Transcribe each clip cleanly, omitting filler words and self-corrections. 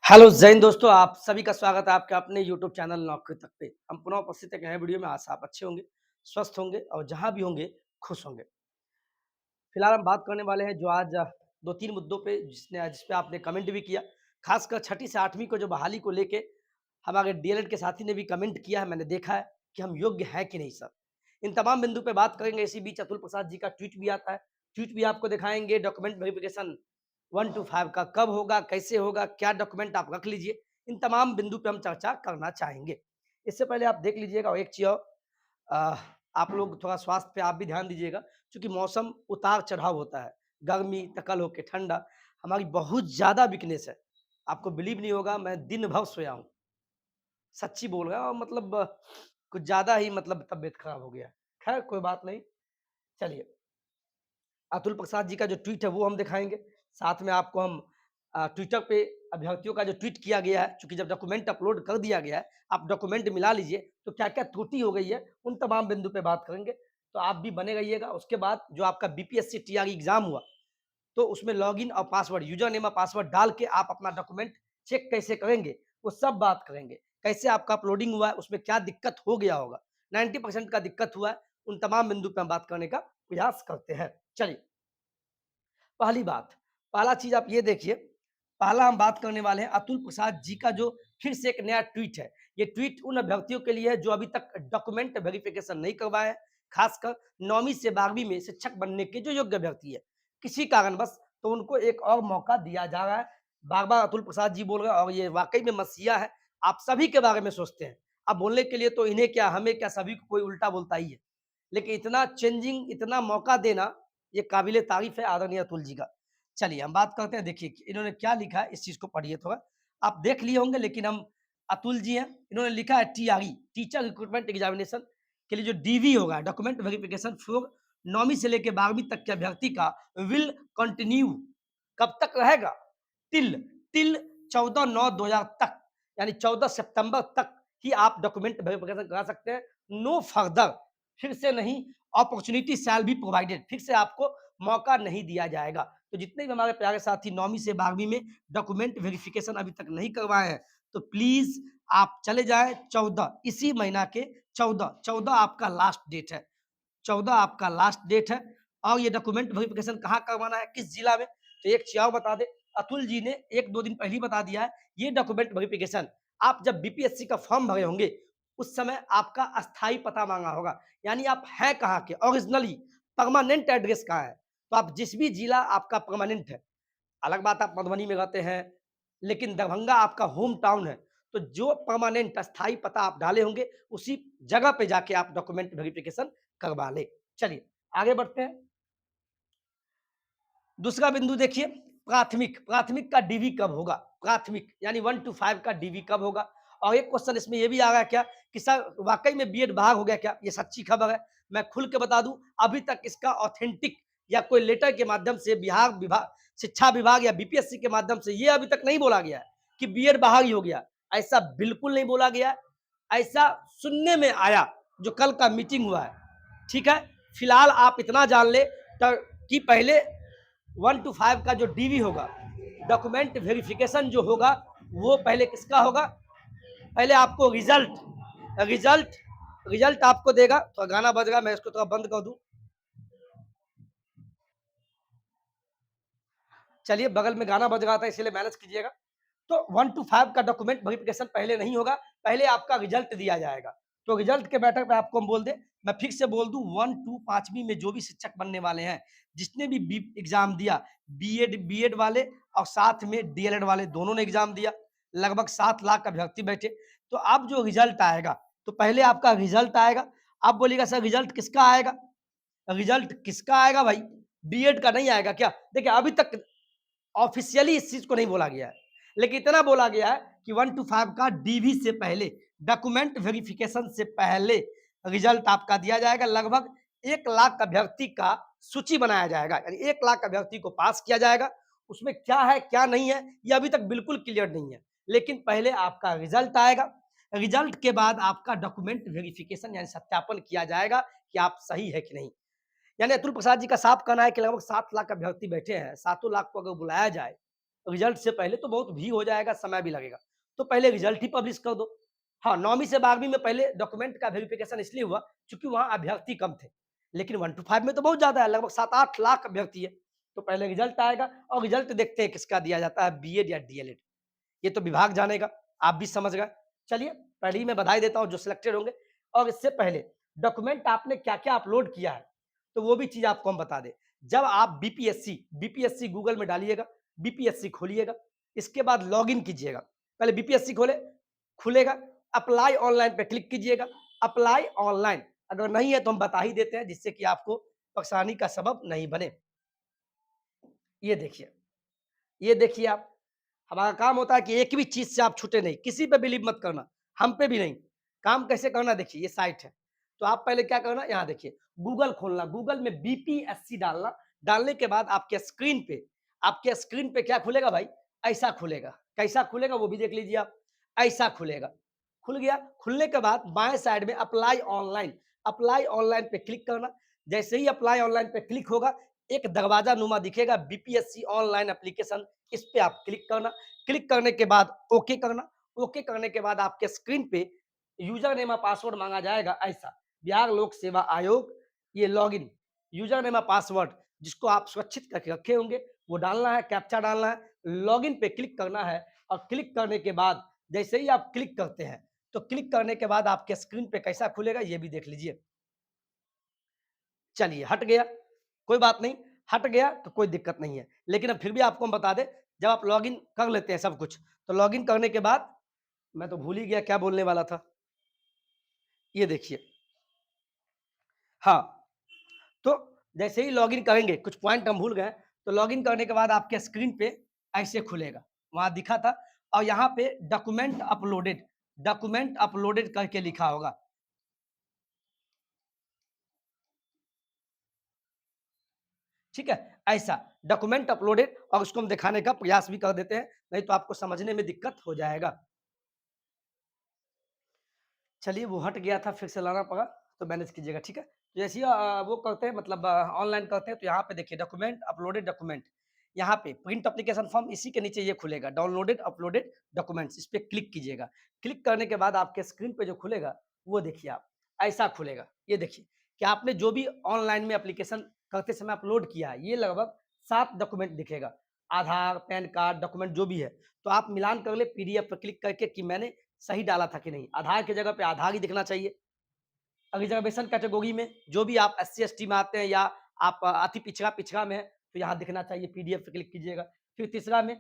Hello Jain दोस्तों, आप सभी का स्वागत है आपके अपने यूट्यूब चैनल नौकरी तक पे। हम पुनः उपस्थित एक नए वीडियो में। आशा आप अच्छे होंगे, स्वस्थ होंगे और जहाँ भी होंगे खुश होंगे। फिलहाल हम बात करने वाले हैं जो आज 2-3 मुद्दों पे जिस पे आपने कमेंट भी किया। खासकर छठी से 8वीं को जो बहाली को लेके हमारे डीएलएड के साथी ने भी कमेंट किया है, मैंने देखा है कि हम योग्य हैं कि नहीं सर। इन तमाम बिंदु पे बात करेंगे। इसी बीच अतुल प्रसाद जी का ट्वीट भी आता है। ट्वीट भी आपको दिखाएँगे। डॉक्यूमेंट वेरिफिकेशन 1 टू 5 का कब होगा, कैसे होगा, क्या डॉक्यूमेंट आप रख लीजिए। इन तमाम बिंदु पे हम चर्चा करना चाहेंगे। इससे पहले आप देख लीजिएगा और एक चीज़ और, अ, आप लोग थोड़ा स्वास्थ्य पे आप भी ध्यान दीजिएगा क्योंकि मौसम उतार-चढ़ाव होता है। गर्मी, तकल होके ठंडा, हमारी बहुत ज़्यादा वीकनेस है। आपको बिलीव नहीं होगा, मैं दिन भर सोया हूँ। सच्ची बोल रहा हूँ, और मतलब कुछ ज़्यादा ही मतलब तबीयत खराब हो गया है। खैर कोई बात नहीं, चलिए। अतुल प्रसाद जी का जो ट्वीट है वो हम दिखाएँगे। साथ में आपको हम ट्विटर पे अभ्यर्थियों का जो ट्वीट किया गया है, चूँकि जब डॉक्यूमेंट अपलोड कर दिया गया है, आप डॉक्यूमेंट मिला लीजिए, तो क्या-क्या त्रुटि हो गई है, उन तमाम बिंदु पे बात करेंगे। तो आप भी बने रहिएगा। उसके बाद जो आपका बीपीएससी टीआरई एग्ज़ाम हुआ, तो उसमें लॉगिन और पासवर्ड, यूज़र नेम और पासवर्ड डाल के आप अपना डॉक्यूमेंट चेक कैसे करेंगे, वो सब बात करेंगे। कैसे आपका अपलोडिंग हुआ है, उसमें क्या दिक्कत हो गया होगा। 90% का दिक्कत हुआ है, उन तमाम बिंदु पे हम बात करने का प्रयास करते हैं। चलिए। पहली बात, पहला चीज़ आप ये देखिए, पहला हम बात करने वाले हैं अतुल प्रसाद जी का जो फिर से एक नया ट्वीट है। ये ट्वीट उन अभ्यर्थियों के लिए है जो अभी तक डॉक्यूमेंट वेरिफिकेशन नहीं करवाए हैं, खासकर 9वीं से 12वीं में शिक्षक बनने के जो योग्य अभ्यर्थी है। किसी कारणवश तो उनको एक और मौका दिया जा रहा है। बार-बार अतुल प्रसाद जी बोल रहे हैं और ये वाक़ई में मसीहा है। आप सभी के बारे में सोचते हैं। अब बोलने के लिए तो इन्हें क्या, हमें क्या, सभी को कोई उल्टा बोलता ही है। लेकिन इतना चेंजिंग, इतना मौका देना, ये काबिले तारीफ़ है आदरणीय अतुल जी का। चलिए हम बात करते हैं। देखिए कि इन्होंने क्या लिखा है, इस चीज़ को पढ़िए थोड़ा। आप देख लिए होंगे लेकिन हम अतुल जी हैं, इन्होंने लिखा है टीआरई, टीचर रिक्रूटमेंट एग्जामिनेशन के लिए जो डीवी होगा, डॉक्यूमेंट वेरिफिकेशन फॉर 9वीं से लेके 12वीं तक के अभ्यर्थी का विल कंटिन्यू। कब तक रहेगा? टिल टिल 14/9/2000 तक, यानी 14 सितंबर तक ही आप डॉक्यूमेंट वेरिफिकेशन करा सकते हैं। नो फर्दर, फिर से नहीं। अपॉर्चुनिटी शैल बी प्रोवाइडेड, फिर से आपको मौका नहीं दिया जाएगा। तो जितने भी हमारे प्यारे साथी 9वीं से 12वीं में डॉक्यूमेंट वेरिफिकेशन अभी तक नहीं करवाए हैं, तो प्लीज़ आप चले जाएँ 14, इसी महीना के 14 आपका लास्ट डेट है। 14 आपका लास्ट डेट है। और ये डॉक्यूमेंट वेरिफिकेशन कहाँ करवाना है, किस जिला में? तो एक चीज़ और बता दें, अतुल जी ने 1-2 दिन पहले ही बता दिया है, ये डॉक्यूमेंट वेरिफिकेशन आप जब बीपीएससी का फॉर्म भरे होंगे, उस समय आपका अस्थायी पता माँगा होगा। यानी आप हैं कहाँ के, ओरिजिनली परमानेंट एड्रेस कहाँ है। तो आप जिस भी जिला आपका परमानेंट है, अलग बात आप मधुबनी में रहते हैं, लेकिन दरभंगा आपका होम टाउन है, तो जो परमानेंट अस्थायी पता आप डाले होंगे, उसी जगह पे जाके आप डॉक्यूमेंट वेरिफिकेशन करवा लें। चलिए, आगे बढ़ते हैं। दूसरा बिंदु देखिए, प्राथमिक का डीवी कब होगा? प्राथमिक यानी 1 टू 5 का डीवी कब होगा? और एक क्वेश्चन इसमें ये भी आ रहा है क्या कि सर वाक़ई में बीएड भाग हो गया क्या? ये सच्ची खबर है। मैं खुल के बता दूँ, अभी तक इसका ऑथेंटिक या कोई लेटर के माध्यम से शिक्षा विभाग या बीपीएससी के माध्यम से ये अभी तक नहीं बोला गया है कि बीएड बहाल ही हो गया। ऐसा बिल्कुल नहीं बोला गया है। ऐसा सुनने में आया जो कल का मीटिंग हुआ है। ठीक है? फिलहाल आप इतना जान लें कि पहले 1 टू 5 का जो डीवी होगा, डॉक्यूमेंट वेरिफिकेशन जो होगा, वो पहले किसका होगा? पहले आपको रिजल्ट रिजल्ट आपको देगा। तो गाना बज रहा है, मैं इसको थोड़ा बंद कर दूं। चलिए, बगल में गाना बज रहा था इसलिए मैनेज कीजिएगा। तो 1 टू 5 का डॉक्यूमेंट वेरिफिकेशन पहले नहीं होगा, पहले आपका रिजल्ट दिया जाएगा। तो रिजल्ट के मैटर पे आपको हम बोल दें, मैं फिर से बोल दूं, 1 टू 5वीं में जो भी शिक्षक बनने वाले हैं, जिसने भी एग्जाम दिया, बीएड वाले और साथ में डीएलएड वाले दोनों ने एग्जाम दिया, लगभग 7 लाख अभ्यर्थी बैठे। तो अब जो रिजल्ट आएगा, तो पहले आपका रिजल्ट आएगा। आप बोलिएगा सर रिजल्ट किसका आएगा? रिजल्ट किसका आएगा भाई? बीएड का नहीं आएगा क्या? देखिए अभी तक ऑफिशियली इस चीज को नहीं बोला गया है, लेकिन इतना बोला गया है कि 1 टू 5 का डीवी से पहले, डॉक्यूमेंट वेरिफिकेशन से पहले रिजल्ट आपका दिया जाएगा। लगभग 1 लाख अभ्यर्थी का सूची बनाया जाएगा, यानी 1 लाख अभ्यर्थी को पास किया जाएगा। उसमें क्या है क्या नहीं है ये अभी तक बिल्कुल क्लियर नहीं है, लेकिन पहले आपका रिजल्ट आएगा। रिजल्ट के बाद आपका डॉक्यूमेंट वेरिफिकेशन यानी सत्यापन किया जाएगा कि आप सही है कि नहीं। यानी अतुल प्रसाद जी का साफ कहना है कि लगभग 7 लाख अभ्यर्थी बैठे हैं, 7 लाख को अगर बुलाया जाए रिजल्ट से पहले तो बहुत भी हो जाएगा, समय भी लगेगा। तो पहले रिजल्ट ही पब्लिश कर दो। हाँ, 9वीं से 12वीं में पहले डॉक्यूमेंट का वेरिफिकेशन इसलिए हुआ क्योंकि वहाँ अभ्यर्थी कम थे। लेकिन 1 टू 5 में तो बहुत ज़्यादा है, लगभग 7-8 लाख अभ्यर्थी है। तो पहले रिजल्ट आएगा और रिजल्ट देखते हैं किसका दिया जाता है, बीएड या डीएलएड। ये तो विभाग जानेगा, आप भी समझ गए। चलिए, पहले ही मैं बधाई देता हूँ जो सिलेक्टेड होंगे। और इससे पहले डॉक्यूमेंट आपने क्या-क्या अपलोड किया है, तो वो भी चीज़ आपको हम बता दें। जब आप बीपीएससी गूगल में डालिएगा, बीपीएससी खोलिएगा, इसके बाद लॉगिन कीजिएगा। पहले बीपीएससी खोले, खुलेगा, अप्लाई ऑनलाइन पे क्लिक कीजिएगा। अप्लाई ऑनलाइन अगर नहीं है तो हम बता ही देते हैं जिससे कि आपको परेशानी का सबब नहीं बने। ये देखिए आप, हमारा काम होता है कि एक भी चीज़ से आप छूटे नहीं, किसी पे बिलीव मत करना, हम पे भी नहीं। काम कैसे करना देखिए, ये साइट है। तो आप पहले क्या करना, यहाँ देखिए, गूगल खोलना, गूगल में बीपीएससी डालना, डालने के बाद आपके स्क्रीन पे क्या खुलेगा भाई? ऐसा खुलेगा। कैसा खुलेगा वो भी देख लीजिए आप, ऐसा खुलेगा। खुल गया, खुलने के बाद बाएँ साइड में अप्लाई ऑनलाइन पे क्लिक करना। जैसे ही अप्लाई ऑनलाइन पे क्लिक होगा, एक दरवाजा नुमा दिखेगा बीपीएससी ऑनलाइन एप्लीकेशन, इस पे आप क्लिक करना। क्लिक करने के बाद ओके करना। ओके करने के बाद आपके स्क्रीन पे यूजर नेम और पासवर्ड मांगा जाएगा ऐसा, बिहार लोक सेवा आयोग, ये लॉगिन, यूजर नेम और पासवर्ड जिसको आप सुरक्षित करके रखे होंगे वो डालना है, कैप्चा डालना है, लॉगिन पे क्लिक करना है। और क्लिक करने के बाद जैसे ही आप क्लिक करते हैं तो क्लिक करने के बाद आपके स्क्रीन पे कैसा खुलेगा ये भी देख लीजिए। चलिए, हट गया, कोई बात नहीं, हट गया तो कोई दिक्कत नहीं है। लेकिन अब फिर भी आपको हम बता दें, जब आप लॉगिन कर लेते हैं सब कुछ, तो लॉगिन करने के बाद मैं तो भूल ही गया क्या बोलने वाला था। ये देखिए, हाँ, तो जैसे ही लॉगिन करेंगे, कुछ पॉइंट हम भूल गए, तो लॉगिन करने के बाद आपके स्क्रीन पे ऐसे खुलेगा, वहाँ दिखा था और यहाँ पे डॉक्यूमेंट अपलोडेड करके लिखा होगा। ठीक है? ऐसा डॉक्यूमेंट अपलोडेड और उसको हम दिखाने का प्रयास भी कर देते हैं, नहीं तो आपको समझने में दिक्कत हो जाएगा। चलिए वो हट गया था, फिर से लाना पड़ा, तो मैनेज कीजिएगा, ठीक है? तो जैसे ही वो करते हैं मतलब ऑनलाइन करते हैं तो यहाँ पे देखिए डॉक्यूमेंट अपलोडेड डॉक्यूमेंट, यहाँ पे प्रिंट एप्लीकेशन फॉर्म इसी के नीचे ये खुलेगा डाउनलोडेड अपलोडेड डॉक्यूमेंट्स, इस पे क्लिक कीजिएगा। क्लिक करने के बाद आपके स्क्रीन पे जो खुलेगा, वो देखिए आप, ऐसा खुलेगा। ये देखिए कि आपने जो भी ऑनलाइन में एप्लीकेशन करते समय अपलोड किया है, ये लगभग 7 डॉक्यूमेंट दिखेगा। आधार, पैन कार्ड, डॉक्यूमेंट जो भी है, तो आप मिलान कर ले पीडीएफ पे क्लिक करके कि मैंने सही डाला था कि नहीं। आधार की जगह पे आधार ही दिखना चाहिए। रिजर्वेशन कैटेगरी में जो भी आप एससी-एसटी में आते हैं या आप अति पिछड़ा में हैं, तो यहाँ दिखना चाहिए, पीडीएफ पे क्लिक कीजिएगा। फिर तीसरा में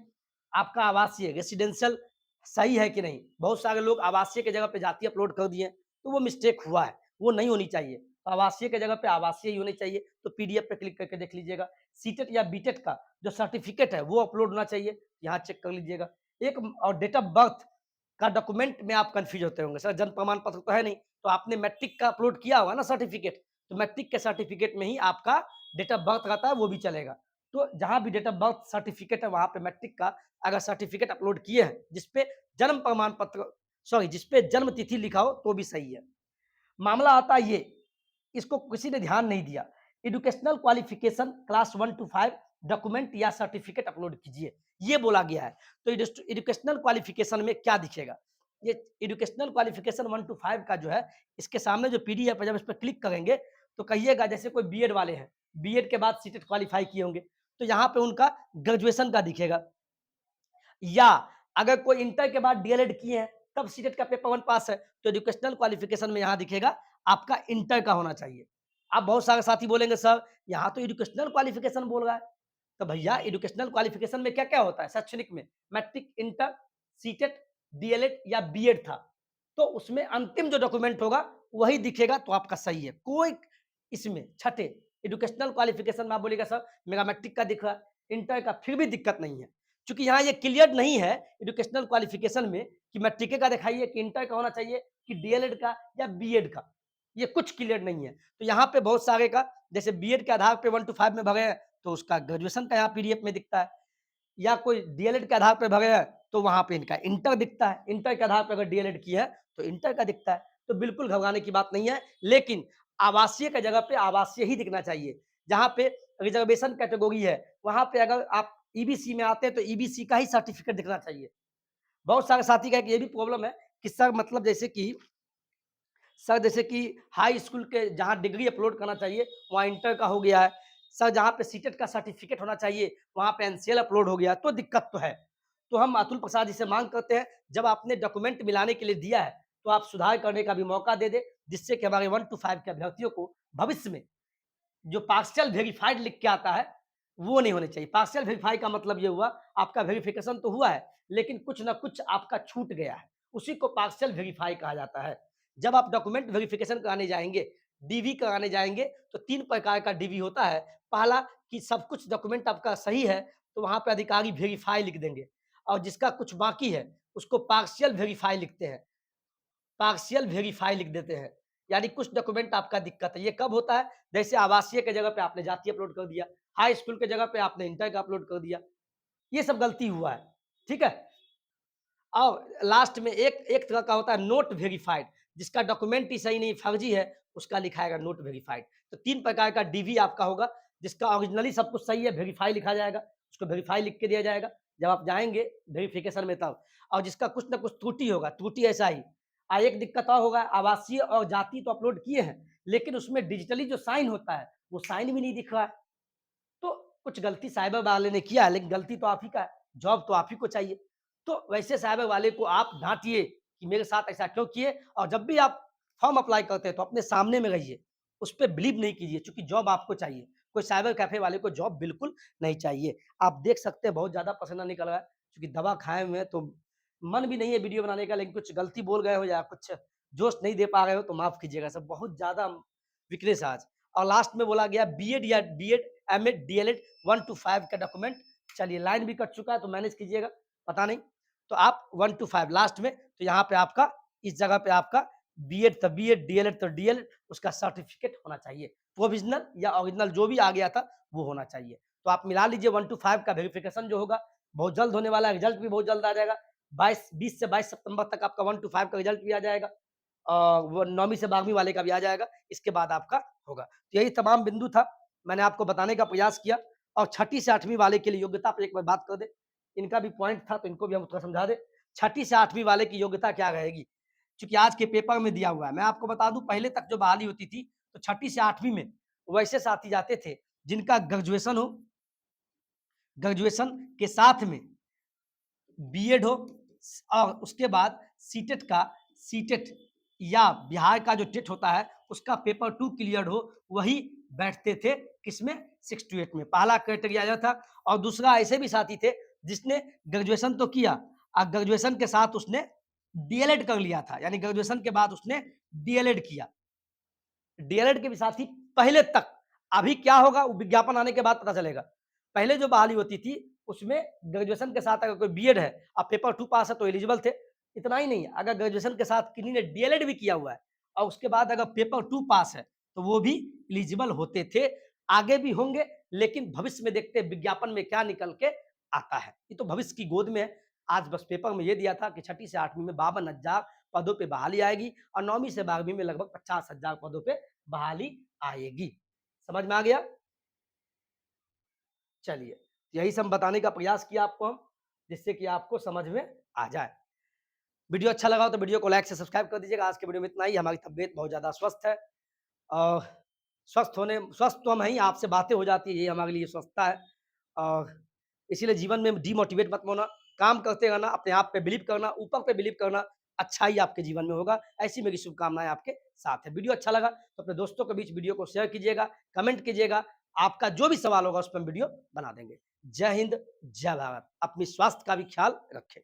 आपका आवासीय रेसिडेंशियल सही है कि नहीं। बहुत सारे लोग आवासीय की जगह पे जाति अपलोड कर दिए, तो वो मिस्टेक हुआ है, वो नहीं होनी चाहिए। तो आवासीय की जगह पे आवासीय ही होनी चाहिए, तो पीडीएफ पे क्लिक करके देख लीजिएगा। सीटेट या बीटेट का जो सर्टिफिकेट है, वो अपलोड होना चाहिए, यहाँ चेक कर लीजिएगा। एक और डेट ऑफ बर्थ का डॉक्यूमेंट में आप कन्फ्यूज़ होते होंगे, सर जन्म प्रमाण पत्र तो है नहीं, तो आपने मैट्रिक का अपलोड किया होगा ना सर्टिफिकेट, तो मैट्रिक के सर्टिफिकेट में ही आपका डेट ऑफ बर्थ रहता है, वो भी चलेगा। तो जहाँ भी डेट ऑफ बर्थ सर्टिफिकेट है, वहाँ पे मैट्रिक का अगर सर्टिफिकेट अपलोड किए हैं, जिसपे जन्म प्रमाण पत्र जिसपे जन्म तिथि लिखा हो, तो भी सही है। मामला आता है ये, इसको किसी ने ध्यान नहीं दिया। Educational qualification class 1 to 5 document या सर्टिफिकेट अपलोड कीजिए, ये बोला गया है। तो एजुकेशनल क्वालिफिकेशन में क्या दिखेगा? ये एजुकेशनल क्वालिफिकेशन 1 टू 5 का जो है, इसके सामने जो पीडीएफ है, जब इस पे क्लिक करेंगे, तो कहिएगा जैसे कोई बीएड वाले हैं, बीएड के बाद सीटेट क्वालीफाई किए होंगे, तो यहाँ पे उनका ग्रेजुएशन का दिखेगा। या अगर कोई इंटर के बाद डीएलएड किए हैं, तब सीटेट का पेपर 1 पास है, तो एजुकेशनल क्वालिफिकेशन में यहाँ दिखेगा आपका इंटर का होना चाहिए। अब बहुत सारे साथी बोलेंगे सर यहाँ तो एजुकेशनल क्वालिफिकेशन बोल रहा है, तो भैया एजुकेशनल क्वालिफिकेशन में क्या-क्या होता है शैक्षणिक में? मैट्रिक, इंटर, सीटेट, डीएलएड या बीएड था, तो उसमें अंतिम जो डॉक्यूमेंट होगा वही दिखेगा तो आपका सही है। कोई इसमें छठे एजुकेशनल क्वालिफिकेशन में आप बोलिएगा सर मेरा मैट्रिक का दिख रहा है, इंटर का, फिर भी दिक्कत नहीं है। चूँकि यहाँ ये क्लियर नहीं है एजुकेशनल क्वालिफिकेशन में कि मैट्रिक का दिखाइए कि इंटर का होना चाहिए कि डीएलएड का या बीएड का, ये कुछ क्लियर नहीं है। तो यहाँ पे बहुत सारे का जैसे बीएड के आधार पे 1 टू 5 में भरे हैं, तो उसका ग्रेजुएशन का यहाँ पीडीएफ में दिखता है। या कोई डीएलएड के आधार पे भरे हैं, तो वहाँ पे इनका इंटर दिखता है। इंटर के आधार पे अगर डीएलएड किया है, तो इंटर का दिखता है। तो बिल्कुल घबराने की बात नहीं है, लेकिन आवासीय की जगह पे आवासीय ही दिखना चाहिए। जहाँ पे रिजर्वेशन कैटेगरी है, वहाँ पे अगर आप ईबीसी में आते हैं तो ईबीसी का ही सर्टिफिकेट दिखना चाहिए। बहुत सारे साथी का एक ये भी प्रॉब्लम है कि सर मतलब जैसे कि हाई स्कूल के जहाँ डिग्री अपलोड करना चाहिए, वहाँ इंटर का हो गया है। सर जहाँ पे सीटेट का सर्टिफिकेट होना चाहिए, वहाँ पे एनसीएल अपलोड हो गया, तो दिक्कत तो है। तो हम अतुल प्रसाद जी से माँग करते हैं, जब आपने डॉक्यूमेंट मिलाने के लिए दिया है, तो आप सुधार करने का भी मौका दे दें, जिससे कि हमारे 1 टू 5 के अभ्यर्थियों को भविष्य में जो पार्शियल वेरिफाइड लिख के आता है, वो नहीं होने चाहिए। पार्शियल वेरीफाई का मतलब ये हुआ, आपका वेरिफिकेशन तो हुआ है, लेकिन कुछ न कुछ आपका छूट गया है। उसी को पार्शियल वेरीफाई कहा जाता है। जब आप डॉक्यूमेंट वेरिफिकेशन कराने जाएँगे, डीवी कराने जाएँगे, तो 3 प्रकार का डीवी होता है। पहला कि सब कुछ डॉक्यूमेंट आपका सही है, तो वहाँ पे अधिकारी वेरीफाई लिख देंगे और जिसका कुछ बाकी है, उसको पार्शियल वेरीफाई लिखते हैं। पार्शियल वेरीफाई लिख देते हैं। यानी कुछ डॉक्यूमेंट आपका दिक्कत है। ये कब होता है? जैसे आवासीय के जगह पे आपने जाति अपलोड कर दिया, हाई स्कूल के जगह पे आपने इंटर का अपलोड कर दिया। ये सब गलती हुआ है। ठीक है? और लास्ट में एक एक तरह का होता है नोट वेरिफाइड, जिसका डॉक्यूमेंट ही सही नहीं, फर्जी है, उसका लिखाएगा नोट वेरिफाइड। तो 3 प्रकार का डीवी आपका होगा, जिसका ओरिजिनली सब कुछ सही है, वेरीफाई लिखा जाएगा, उसको वेरीफाई लिख के दिया जाएगा, जब आप जाएँगे वेरिफिकेशन में तब। और जिसका कुछ न कुछ त्रुटि होगा, त्रुटि ऐसा ही एक दिक्कत और होगा, आवासीय और जाति तो अपलोड किए हैं, लेकिन उसमें डिजिटली जो साइन होता है, वो साइन भी नहीं दिख रहा है। तो कुछ गलती साइबर वाले ने किया है, लेकिन गलती तो आप ही का है, जॉब तो आप ही को चाहिए। तो वैसे साइबर वाले को आप डाँटिए कि मेरे साथ ऐसा क्यों किए और जब भी आप फॉर्म अप्लाई करते हैं तो अपने सामने में रहिए, उस पे बिलीव नहीं कीजिए क्योंकि जॉब आपको चाहिए। कोई साइबर कैफ़े वाले को जॉब बिल्कुल नहीं चाहिए। आप देख सकते हैं बहुत ज़्यादा पसीना निकल रहा है क्योंकि दवा खाए हुए हैं तो मन भी नहीं है वीडियो बनाने का लेकिन कुछ गलती बोल गए हो या कुछ जोश नहीं दे पा रहे हो तो माफ़ कीजिएगा सब बहुत ज़्यादा वीकनेस है आज। और लास्ट में बोला गया बीएड या डीएड, एमएड, डीएलएड 1 टू 5 का डॉक्यूमेंट चलिए लाइन भी कट चुका है तो मैनेज कीजिएगा, पता नहीं। तो आप 1 टू 5 लास्ट में तो यहाँ पे आपका इस जगह पे आपका बीएड तो बीएड, डीएलएड तो डीएलएड उसका सर्टिफिकेट होना चाहिए। प्रोविज़नल या ओरिजिनल जो भी आ गया था वो होना चाहिए। तो आप मिला लीजिए 1 टू 5 का वेरिफिकेशन जो होगा बहुत जल्द होने वाला है, रिजल्ट भी बहुत जल्द आ जाएगा। 20 से 22 सितंबर तक आपका 1 टू 5 का रिजल्ट भी आ जाएगा। वो 9वीं से 12वीं वाले का भी आ जाएगा, इसके बाद आपका होगा। तो यही तमाम बिंदु था, मैंने आपको बताने का प्रयास किया और छठी से 8वीं वाले के लिए योग्यता पे एक बार बात कर दें। इनका भी पॉइंट था तो इनको भी हम थोड़ा समझा दें। छठी से 8वीं वाले की योग्यता क्या रहेगी? चूँकि आज के पेपर में दिया हुआ है। मैं आपको बता दूँ पहले तक जो बहाली होती थी, तो छठी से 8वीं में वैसे साथी जाते थे जिनका ग्रेजुएशन हो, ग्रेजुएशन के साथ में बीएड हो और उसके बाद सीटेट या बिहार का जो टेट होता है उसका पेपर 2 क्लियर हो वही बैठते थे किसमें 6 टू 8 में पहला क्राइटेरिया यह था और दूसरा ऐसे भी साथी थे जिसने ग्रेजुएशन तो किया और ग्रेजुएशन के साथ उसने डीएलएड कर लिया था यानी ग्रेजुएशन के बाद उसने डीएलएड किया डीएलएड के भी साथी पहले तक अभी क्या होगा वो विज्ञापन आने के बाद पता चलेगा। पहले जो बहाली होती थी उसमें ग्रेजुएशन के साथ अगर कोई बीएड है और पेपर 2 पास है तो एलिजिबल थे। इतना ही नहीं अगर ग्रेजुएशन के साथ किन्हीं ने डीएलएड भी किया हुआ है और उसके बाद अगर पेपर 2 पास है तो वो भी एलिजिबल होते थे। आगे भी होंगे लेकिन भविष्य में देखते हैं विज्ञापन में क्या निकल के आता है। ये तो भविष्य की गोद में है। आज बस पेपर में ये दिया था कि छठी से 8वीं में 52,000 पदों पे बहाली आएगी और 9वीं से 12वीं में लगभग 50,000 पदों पे बहाली आएगी। समझ में आ गया? चलिए, यही सब बताने का प्रयास किया आपको हम, जिससे कि आपको समझ में आ जाए। वीडियो अच्छा लगा हो तो वीडियो को लाइक से सब्सक्राइब कर दीजिएगा। आज के वीडियो में इतना ही। हमारी तबीयत बहुत ज़्यादा अस्वस्थ है और स्वस्थ तो हम हैं ही, आपसे बातें हो जाती है, ये हमारे लिए स्वस्थता है और इसीलिए जीवन में डिमोटिवेट मत होना, काम करते रहना, अपने आप पे बिलीव करना, ऊपर पे बिलीव करना, अच्छा ही आपके जीवन में होगा। ऐसी मेरी शुभकामनाएँ आपके साथ है। वीडियो अच्छा लगा तो अपने दोस्तों के बीच वीडियो को शेयर कीजिएगा, कमेंट कीजिएगा। आपका जो भी सवाल होगा उस पे हम वीडियो बना देंगे। जय हिंद, जय भारत। अपनी स्वास्थ्य का भी ख्याल रखें।